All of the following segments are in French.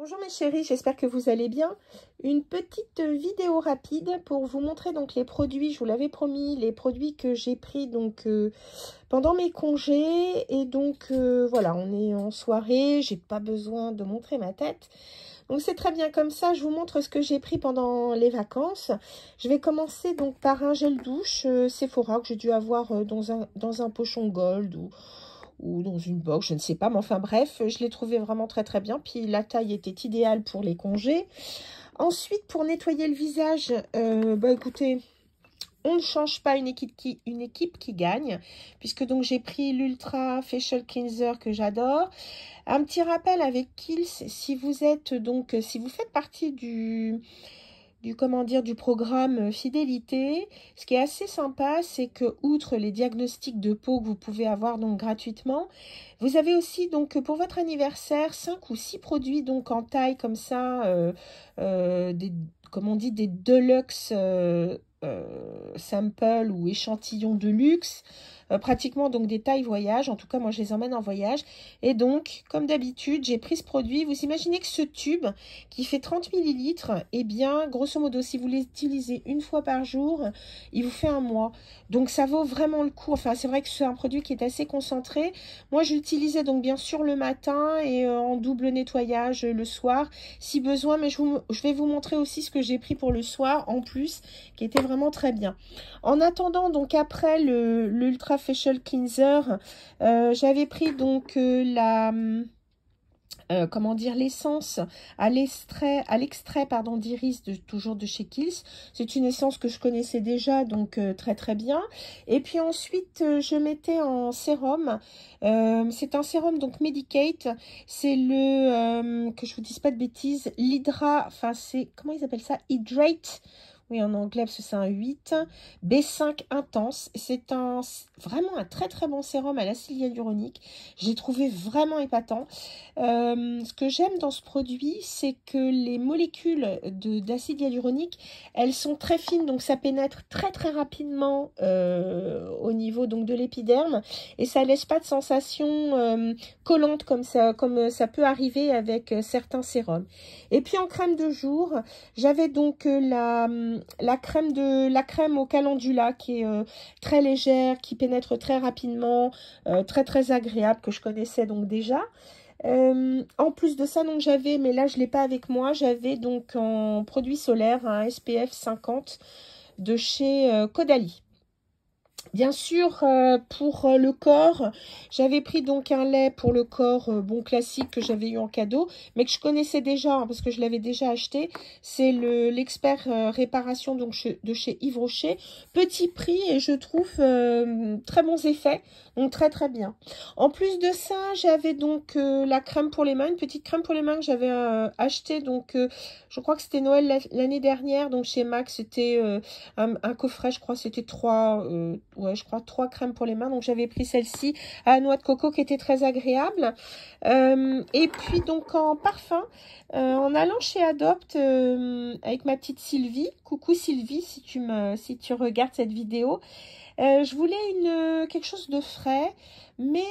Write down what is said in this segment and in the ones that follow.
Bonjour mes chéris, j'espère que vous allez bien. Une petite vidéo rapide pour vous montrer donc les produits, je vous l'avais promis, les produits que j'ai pris donc pendant mes congés. Et donc voilà, on est en soirée, j'ai pas besoin de montrer ma tête. Donc c'est très bien comme ça, je vous montre ce que j'ai pris pendant les vacances. Je vais commencer donc par un gel douche Sephora que j'ai dû avoir dans un pochon gold ou dans une box, je ne sais pas, mais enfin bref, je l'ai trouvé vraiment très très bien, puis la taille était idéale pour les congés. Ensuite, pour nettoyer le visage, écoutez, on ne change pas une équipe qui gagne, puisque donc j'ai pris l'Ultra Facial Cleanser que j'adore. Un petit rappel avec Kiehl's, si vous êtes donc, si vous faites partie du programme fidélité, ce qui est assez sympa, c'est que outre les diagnostics de peau que vous pouvez avoir donc gratuitement, vous avez aussi donc pour votre anniversaire 5 ou 6 produits donc en taille comme ça, comme on dit, des deluxe samples ou échantillons de luxe. Pratiquement donc des tailles voyage, en tout cas moi je les emmène en voyage. Et donc comme d'habitude j'ai pris ce produit. Vous imaginez que ce tube qui fait 30 millilitres, eh bien grosso modo si vous l'utilisez une fois par jour, il vous fait un mois. Donc ça vaut vraiment le coup. Enfin c'est vrai que c'est un produit qui est assez concentré. Moi je l'utilisais donc bien sûr le matin et en double nettoyage le soir si besoin, mais je vais vous montrer aussi ce que j'ai pris pour le soir en plus, qui était vraiment très bien. En attendant donc après l'Ultra Facial Cleanser, j'avais pris donc comment dire, l'essence à l'extrait pardon d'iris toujours de chez Kiehl's. C'est une essence que je connaissais déjà, donc très très bien. Et puis ensuite je mettais en sérum, c'est un sérum donc Medicate, c'est le que je vous dise pas de bêtises, l'Hydra, enfin c'est, comment ils appellent ça, Hydrate. Oui, en anglais, parce que c'est un 8. B5 intense. C'est vraiment un très très bon sérum à l'acide hyaluronique. J'ai trouvé vraiment épatant. Ce que j'aime dans ce produit, c'est que les molécules d'acide hyaluronique, elles sont très fines, donc ça pénètre très très rapidement au niveau donc de l'épiderme et ça laisse pas de sensation collante comme ça peut arriver avec certains sérums. Et puis en crème de jour, j'avais donc la crème au calendula qui est très légère, qui pénètre très rapidement, très très agréable, que je connaissais donc déjà. En plus de ça, donc j'avais, mais là je l'ai pas avec moi, j'avais donc en produit solaire un SPF 50 de chez Caudalie. Bien sûr, pour le corps, j'avais pris donc un lait pour le corps bon classique que j'avais eu en cadeau, mais que je connaissais déjà hein, parce que je l'avais déjà acheté. C'est l'expert réparation donc de chez Yves Rocher. Petit prix et je trouve très bons effets, donc très très bien. En plus de ça, j'avais donc la crème pour les mains, une petite crème pour les mains que j'avais acheté donc je crois que c'était Noël l'année dernière, donc chez Max c'était un coffret, je crois c'était 3 je crois 3 crèmes pour les mains. Donc j'avais pris celle-ci à la noix de coco qui était très agréable. Et puis donc en parfum, en allant chez Adopt avec ma petite Sylvie, coucou Sylvie si tu regardes cette vidéo, je voulais quelque chose de frais, mais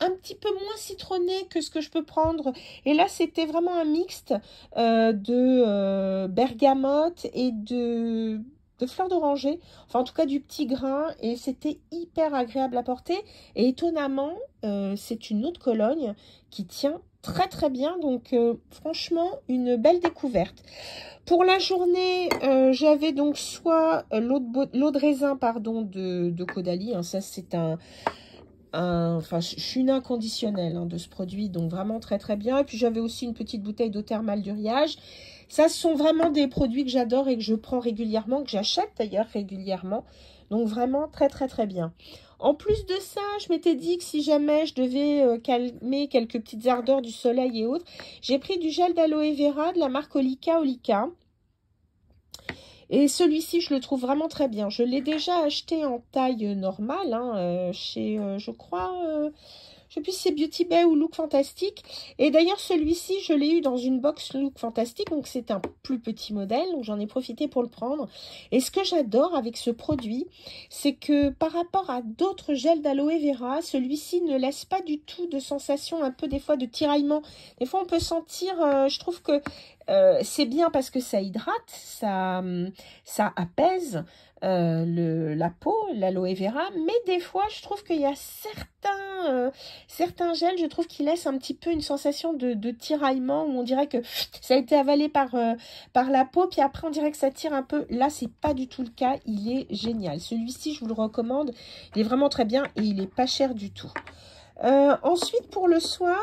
un petit peu moins citronné que ce que je peux prendre. Et là, c'était vraiment un mixte de bergamote et de fleurs d'oranger, enfin en tout cas du petit grain, et c'était hyper agréable à porter. Et étonnamment, c'est une eau de Cologne qui tient très très bien, donc franchement une belle découverte. Pour la journée, j'avais donc soit l'eau de raisin pardon de Caudalie, hein, ça c'est enfin, je suis une inconditionnelle hein, de ce produit, donc vraiment très très bien. Et puis j'avais aussi une petite bouteille d'eau thermale d'Uriage. Ça, ce sont vraiment des produits que j'adore et que je prends régulièrement, que j'achète d'ailleurs régulièrement. Donc vraiment très très très bien. En plus de ça, je m'étais dit que si jamais je devais calmer quelques petites ardeurs du soleil et autres, j'ai pris du gel d'aloe vera de la marque Olika. Et celui-ci, je le trouve vraiment très bien. Je l'ai déjà acheté en taille normale, hein, chez, je sais plus si c'est Beauty Bay ou Look Fantastic. Et d'ailleurs, celui-ci, je l'ai eu dans une box Look Fantastic, donc c'est un plus petit modèle, donc j'en ai profité pour le prendre. Et ce que j'adore avec ce produit, c'est que par rapport à d'autres gels d'aloe vera, celui-ci ne laisse pas du tout de sensation un peu des fois de tiraillement. Des fois, on peut sentir, je trouve que c'est bien parce que ça hydrate, ça apaise la peau, l'aloe vera, mais des fois, je trouve qu'il y a certains gels, je trouve qu'ils laissent un petit peu une sensation de tiraillement, où on dirait que ça a été avalé par la peau, puis après on dirait que ça tire un peu. Là, c'est pas du tout le cas, il est génial. Celui-ci, je vous le recommande, il est vraiment très bien et il est pas cher du tout. Ensuite, pour le soir...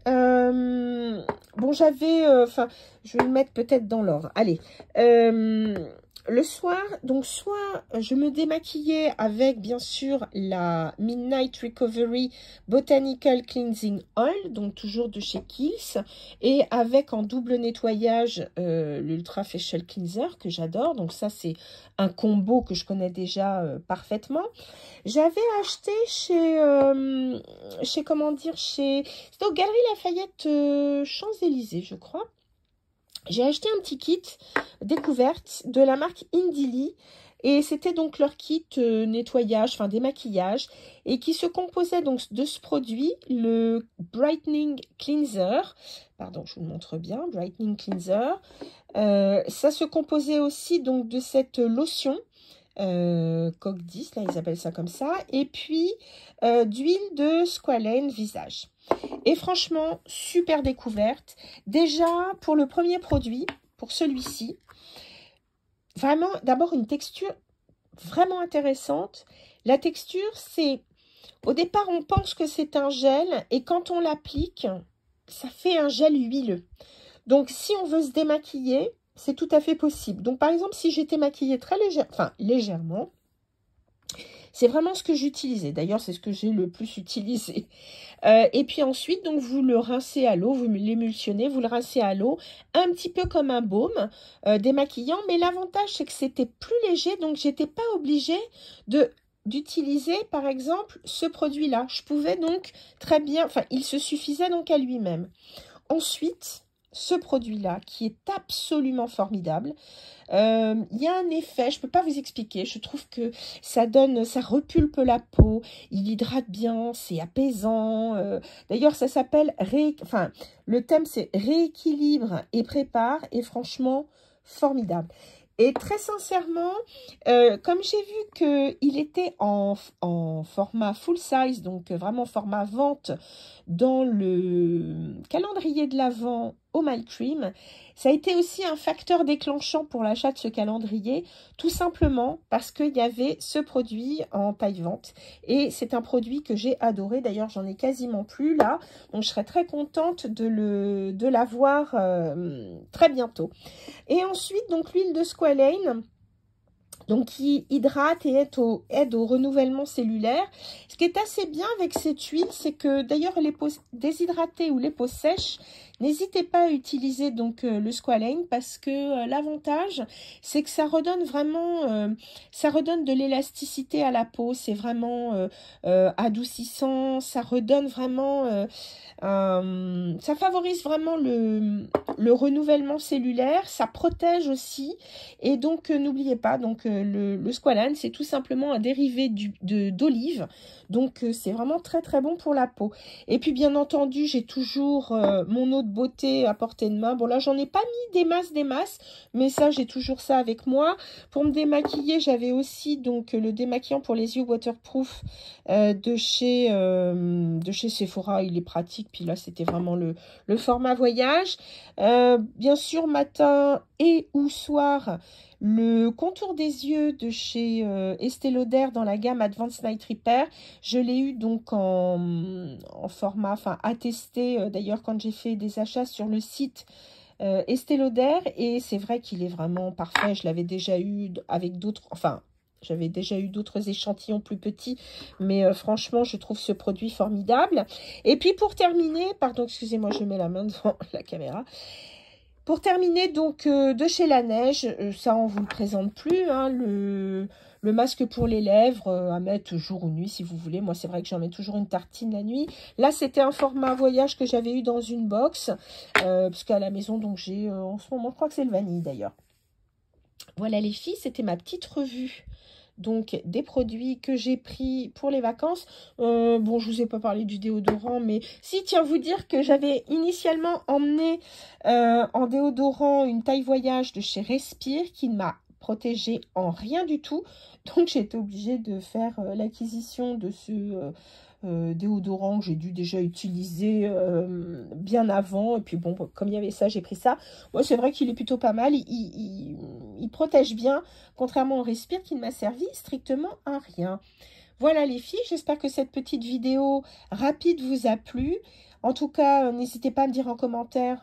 bon, j'avais... Enfin, je vais le mettre peut-être dans l'ordre. Allez. Le soir, donc soit je me démaquillais avec, bien sûr, la Midnight Recovery Botanical Cleansing Oil, donc toujours de chez Kiehl's, et avec en double nettoyage l'Ultra Facial Cleanser, que j'adore. Donc ça, c'est un combo que je connais déjà parfaitement. J'avais acheté comment dire, c'était aux Galeries Lafayette Champs-Élysées, je crois. J'ai acheté un petit kit découverte de la marque Indili et c'était donc leur kit nettoyage, enfin démaquillage, et qui se composait donc de ce produit, le Brightening Cleanser. Pardon, je vous le montre bien, Brightening Cleanser. Ça se composait aussi donc de cette lotion. Coque 10, là ils appellent ça comme ça, et puis d'huile de squalane visage. Et franchement, super découverte. Déjà, pour le premier produit, pour celui-ci, vraiment, d'abord une texture vraiment intéressante. La texture, c'est, au départ, on pense que c'est un gel, et quand on l'applique, ça fait un gel huileux. Donc, si on veut se démaquiller, c'est tout à fait possible. Donc, par exemple, si j'étais maquillée très légèrement, c'est vraiment ce que j'utilisais. D'ailleurs, c'est ce que j'ai le plus utilisé. Et puis ensuite, donc vous le rincez à l'eau, vous l'émulsionnez, vous le rincez à l'eau, un petit peu comme un baume démaquillant. Mais l'avantage, c'est que c'était plus léger, donc j'étais pas obligée d'utiliser, par exemple, ce produit-là. Je pouvais donc très bien, enfin, il se suffisait donc à lui-même. Ensuite, ce produit-là, qui est absolument formidable, il y a un effet, je ne peux pas vous expliquer, je trouve que ça repulpe la peau, il hydrate bien, c'est apaisant. D'ailleurs, ça s'appelle, le thème c'est rééquilibre et prépare, et franchement, formidable. Et très sincèrement, comme j'ai vu qu'il était en format full size, donc vraiment format vente dans le calendrier de l'Avent au My Cream, ça a été aussi un facteur déclenchant pour l'achat de ce calendrier, tout simplement parce qu'il y avait ce produit en taille-vente. Et c'est un produit que j'ai adoré. D'ailleurs, j'en ai quasiment plus là. Donc, je serais très contente de l'avoir très bientôt. Et ensuite, donc l'huile de squalane, donc qui hydrate et aide au renouvellement cellulaire. Ce qui est assez bien avec cette huile, c'est que d'ailleurs les peaux déshydratées ou les peaux sèches, n'hésitez pas à utiliser donc le squalane, parce que l'avantage, c'est que ça redonne vraiment, ça redonne de l'élasticité à la peau. C'est vraiment adoucissant, ça redonne vraiment, ça favorise vraiment le renouvellement cellulaire, ça protège aussi. Et donc n'oubliez pas, donc le squalane, c'est tout simplement un dérivé d'olive. Donc c'est vraiment très très bon pour la peau. Et puis bien entendu, j'ai toujours mon eau de beauté à portée de main. Bon là, j'en ai pas mis des masses, mais ça, j'ai toujours ça avec moi. Pour me démaquiller, j'avais aussi donc le démaquillant pour les yeux waterproof de chez Sephora. Il est pratique. Puis là, c'était vraiment le format voyage. Bien sûr, matin et ou soir, le contour des yeux de chez Estée Lauder dans la gamme Advanced Night Repair. Je l'ai eu donc en format, enfin à tester d'ailleurs quand j'ai fait des achats sur le site Estée Lauder, et c'est vrai qu'il est vraiment parfait. Je l'avais déjà eu avec d'autres, enfin j'avais déjà eu d'autres échantillons plus petits, mais franchement je trouve ce produit formidable. Et puis pour terminer, pardon, excusez-moi, je mets la main devant la caméra. Pour terminer, donc, de chez La Neige, ça, on vous le présente plus, hein, Le masque pour les lèvres, à mettre jour ou nuit si vous voulez. Moi, c'est vrai que j'en mets toujours une tartine la nuit. Là, c'était un format voyage que j'avais eu dans une box. Parce qu'à la maison, donc j'ai en ce moment, je crois que c'est le vanille d'ailleurs. Voilà les filles, c'était ma petite revue. Donc, des produits que j'ai pris pour les vacances. Bon, je vous ai pas parlé du déodorant, mais si, tiens, vous dire que j'avais initialement emmené en déodorant une taille voyage de chez Respire qui ne m'a protégée en rien du tout. Donc, j'ai été obligée de faire l'acquisition de ce déodorant que j'ai dû déjà utiliser bien avant. Et puis, bon, comme il y avait ça, j'ai pris ça. Ouais, c'est vrai qu'il est plutôt pas mal. Il protège bien. Contrairement au Respire qui ne m'a servi strictement à rien. Voilà les filles, j'espère que cette petite vidéo rapide vous a plu. En tout cas, n'hésitez pas à me dire en commentaire,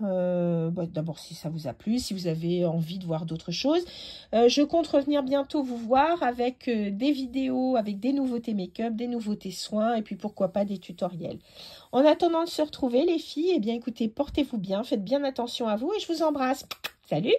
d'abord si ça vous a plu, si vous avez envie de voir d'autres choses. Je compte revenir bientôt vous voir avec des vidéos, avec des nouveautés make-up, des nouveautés soins et puis pourquoi pas des tutoriels. En attendant de se retrouver les filles, eh bien écoutez, portez-vous bien, faites bien attention à vous et je vous embrasse. Salut!